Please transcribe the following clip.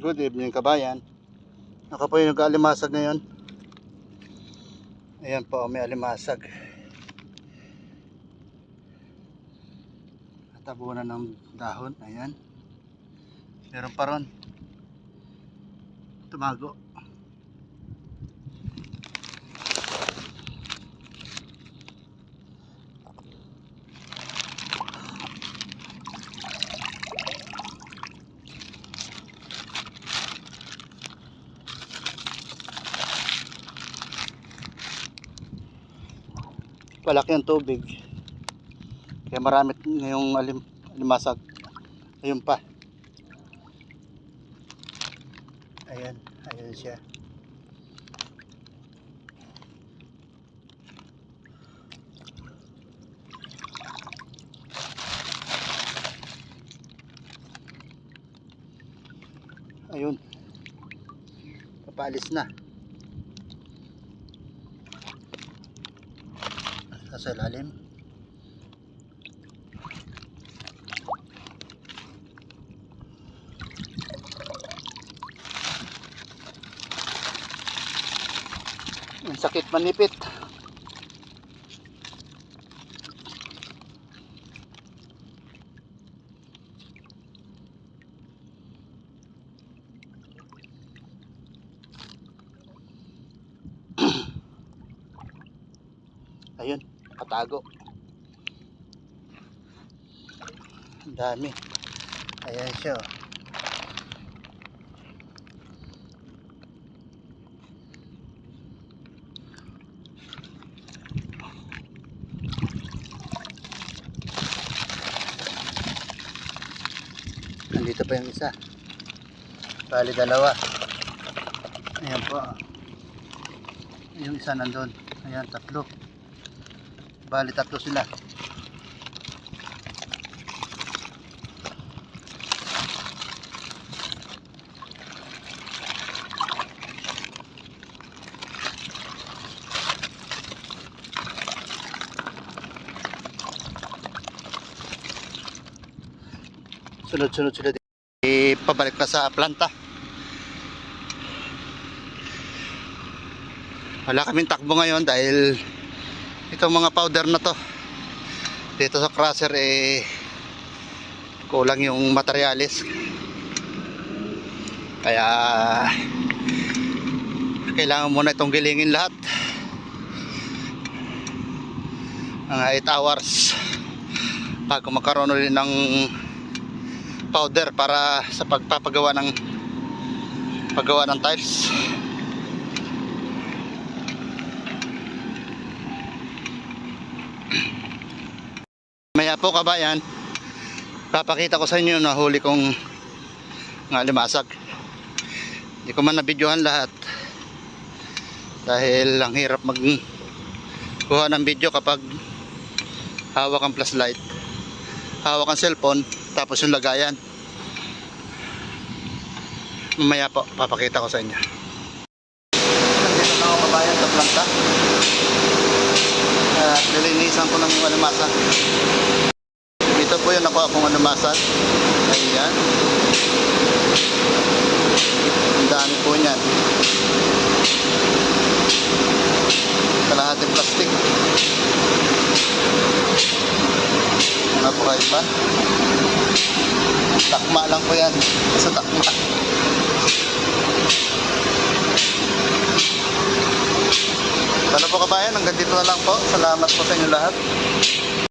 Good evening kabayan. Ako po yung nag-alimasag ngayon. Ayan po, may alimasag. Tabunan ng dahon. Ayan. Meron pa ron. Tumago. Palaki ang tubig. Kaya marami ngayong alimasag. Ayun pa. Ayan. Ayan siya. Ayun. Papaalis na. Sa ilalim. Ang sakit manipit. Ayun, nakatago. Ang dami. Ayan siya. Nandito pa yung isa. Bali dalawa. Ayan po. Yung isa nandun. Ayan, tatlo. Bali tatlo sila. Sunod-sunod sila. Pabalik na sa planta. Wala kaming takbo ngayon dahil itong mga powder na to dito sa crusher kulang yung materialis. Kaya kailangan muna itong gilingin lahat. Mga 8 hours bago magkaroon ulit ng powder para sa pagpapagawa ng tiles. Maya po kabayan, papakita ko sa inyo na huli kong alimasag. Hindi ko man nabidyohan lahat dahil ang hirap magkuha ng video kapag hawak ang flashlight, hawak ang cellphone, tapos yung lagayan. Mamaya po papakita ko sa inyo. Nandito na ako kabayan sa planta. Nilinisan ko ng alimasag. Ito po yung nakuha kong alimasag. Ayan. Ang dami po niyan. Kalahating plastic. Ano po kayo pa? Takma lang po yan. Sa takma. Ano po kabayan, hanggang dito na lang po. Salamat po sa inyo lahat.